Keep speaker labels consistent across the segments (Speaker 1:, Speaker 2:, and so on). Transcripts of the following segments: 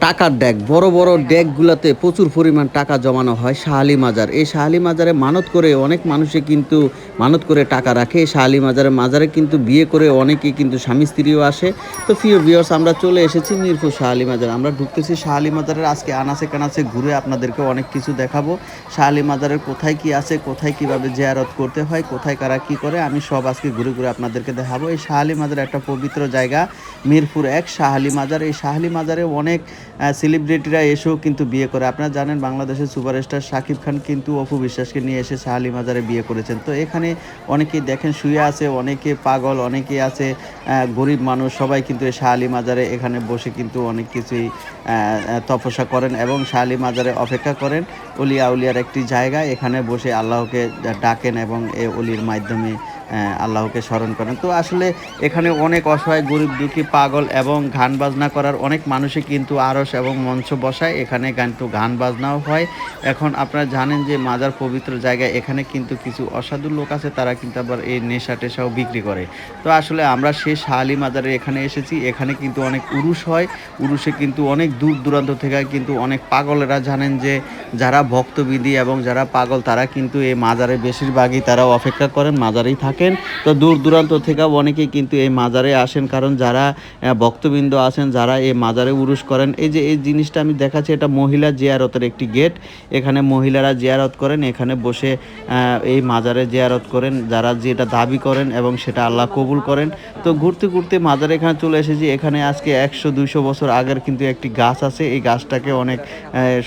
Speaker 1: টাকার ডেক বড় বড় ডেকগুলাতে প্রচুর পরিমাণ টাকা জমানো হয় শাহ মাজার। এই শাহ মাজারে মানত করে অনেক মানুষে কিন্তু মানত করে টাকা রাখে। এই শাহ মাজারে মাজারে কিন্তু বিয়ে করে অনেকেই কিন্তু স্বামী স্ত্রীও আসে। তো প্রিয় ভিউয়ার্স, আমরা চলে এসেছি মিরপুর শাহ মাজার। আমরা ঢুকতেছি শাহ মাজারের। আজকে আনাচে কানাচে ঘুরে আপনাদেরকে অনেক কিছু দেখাবো। শাহ মাজারের কোথায় কি আছে, কোথায় কিভাবে জিয়ারত করতে হয়, কোথায় কারা কি করে, আমি সব আজকে ঘুরে ঘুরে আপনাদেরকে দেখাবো। এই শাহ মাজার একটা পবিত্র জায়গা, মিরপুর ১ শাহ মাজার। এই শাহ মাজারে অনেক সেলিব্রিটিরা এসেও কিন্তু বিয়ে করে। আপনারা জানেন বাংলাদেশের সুপারস্টার শাকিব খান কিন্তু অপু বিশ্বাসকে নিয়ে এসে শাহ মাজারে বিয়ে করেছেন। তো এখানে অনেকেই দেখেন শুয়ে আছে, অনেকে পাগল, অনেকে আছে গরিব মানুষ, সবাই কিন্তু এই শাহ মাজারে এখানে বসে কিন্তু অনেক কিছুই তপস্যা করেন এবং শাহ মাজারে অপেক্ষা করেন। অলিয়া উলিয়ার একটি জায়গা, এখানে বসে আল্লাহকে ডাকেন এবং এই অলির মাধ্যমে আল্লাহকে স্মরণ করেন। তো আসলে এখানে অনেক অসহায় গরিব দুঃখী পাগল এবং গান বাজনা করার অনেক মানুষই কিন্তু আরশ এবং মঞ্চ বসায়। এখানে কিন্তু গান বাজনাও হয়। এখন আপনারা জানেন যে মাজার পবিত্র জায়গায় এখানে কিন্তু কিছু অসাধু লোক আছে, তারা কিন্তু আবার এই নেশা টেশাও বিক্রি করে। তো আসলে আমরা সেই শাহ মাজারে এখানে এসেছি। এখানে কিন্তু অনেক উরুস হয়। উরুসে কিন্তু অনেক দূর দূরান্ত থেকে কিন্তু অনেক পাগলেরা, জানেন যে যারা ভক্তবিধি এবং যারা পাগল তারা কিন্তু এই মাজারে বেশিরভাগই তারা অপেক্ষা করেন, মাজারেই থাকেন। তো দূর দূরান্ত থেকে অনেকেই কিন্তু এই মাজারে আসেন, কারণ যারা ভক্তবৃন্দ আছেন যারা এই মাজারে উরুস করেন। এই যে এই জিনিসটা আমি দেখাচ্ছি, এটা মহিলা জিয়ারতের একটি গেট। এখানে মহিলারা জিয়ারত করেন, এখানে বসে এই মাজারে জিয়ারত করেন, যারা যেটা দাবি করেন এবং সেটা আল্লাহ কবুল করেন। তো ঘুরতে ঘুরতে মাজারে এখানে চলে এসেছি। এখানে আজকে ১০০-২০০ বছর আগের কিন্তু একটি গাছ আছে। এই গাছটাকে অনেক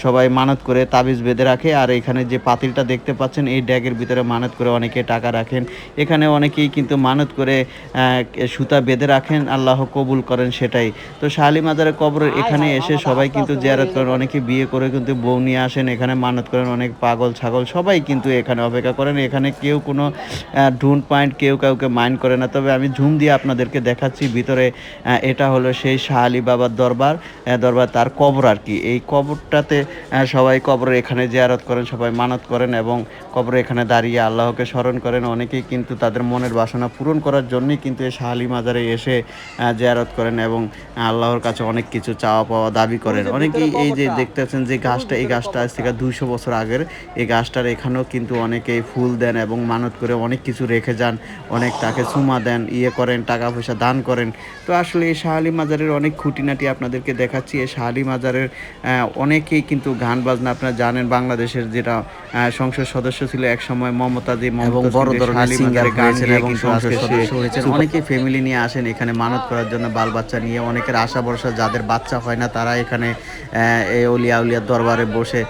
Speaker 1: সবাই মানত করে তাবিজ বেঁধে রাখে। আর এখানে যে পাতিলটা দেখতে পাচ্ছেন, এই ড্যাগের ভিতরে মানত করে অনেকে টাকা রাখেন। এখানে অনেকেই কিন্তু মানত করে সুতা বেঁধে রাখেন, আল্লাহ কবুল করেন সেটাই। তো শাহ মাজারের কবরের এখানে এসে সবাই কিন্তু জিয়ারত করেন, অনেকে বিয়ে করে কিন্তু বউ নিয়ে আসেন, এখানে মানত করেন। অনেক পাগল ছাগল সবাই কিন্তু এখানে অপেক্ষা করেন। এখানে কেউ কোনো ঢুন পয়েন্ট কেউ কাউকে মাইন্ড করে না। তবে আমি ঝুম দিয়ে আপনাদেরকে দেখাচ্ছি ভিতরে। এটা হলো সেই শাহ বাবার দরবার, তার কবর আর কি। এই কবরটাতে সবাই কবরের এখানে জিয়ারত করেন, সবাই মানত করেন এবং কবরে এখানে দাঁড়িয়ে আল্লাহকে স্মরণ করেন। অনেকেই কিন্তু তাদের মনের বাসনা পূরণ করার জন্যই কিন্তু এই শাহ মাজারে এসে জিয়ারত করেন এবং আল্লাহর কাছে অনেক কিছু চাওয়া পাওয়া দাবি করেন। অনেকেই এই যে দেখতেছেন যে গাছটা, এই গাছটা আজ থেকে ২০০ বছর আগের। এই গাছটার এখানেও কিন্তু অনেকেই ফুল দেন এবং মানত করে অনেক কিছু রেখে যান, অনেক তাকে চুমা দেন, করেন, টাকা পয়সা দান করেন। তো আসলে এই শাহ মাজারের অনেক খুঁটিনাটি আপনাদেরকে দেখাচ্ছি। এই শাহ মাজারের অনেকেই কিন্তু গান বাজনা, আপনারা জানেন বাংলাদেশের যেটা সংসদ সদস্য ছিল এক সময় মমতাজ, এবং বড় ধরনের সিঙ্গার গান গেয়ে এবং সংসদ সদস্য হয়েছেন। অনেকেই ফ্যামিলি নিয়ে আসেন এখানে মানত করার জন্য, বাল বাচ্চা নিয়ে। অনেকের আশা ভরসা, যাদের বাচ্চা হয় না তারা এখানে এই অলিয়া উলিয়ার দরবারে বসে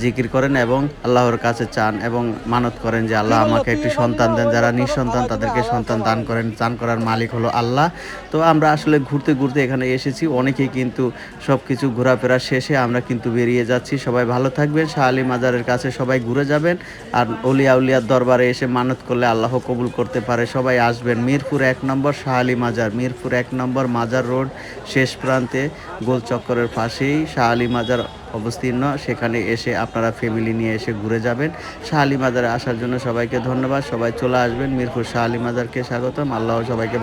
Speaker 1: জিকির করেন এবং আল্লাহর কাছে চান এবং মানত করেন যে আল্লাহ আমাকে একটি সন্তান দেন। যারা নিঃসন্তান তাদেরকে সন্তান দান করেন, দান করার মালিক হলো আল্লাহ। তো আমরা আসলে ঘুরতে ঘুরতে এখানে এসেছি। অনেকেই কিন্তু সব কিছু ঘোরাফেরা শেষে আমরা কিন্তু বেরিয়ে যাচ্ছি। সবাই ভালো থাকবেন, শাহ মাজারের কাছে সবাই ঘুরে যাবেন। আর অলিয়া উলিয়ার দরবারে এসে মানত করলে আল্লাহ কবুল করতে পারে। সবাই আসবেন। মিরপুর ১ নম্বর শাহ মাজার, মিরপুর ১ নম্বর মাজার রোড শেষ প্রান্তে গোল চক্করের পাশেই শাহ মাজার অবস্তীর্ণ। সেখানে এসে আপনারা ফ্যামিলি নিয়ে এসে ঘুরে যাবেন। শাহ মাজারে আসার জন্য সবাইকে ধন্যবাদ। সবাই চলে আসবেন। মিরপুর শাহ মাজারকে স্বাগতম। আল্লাহ সবাইকে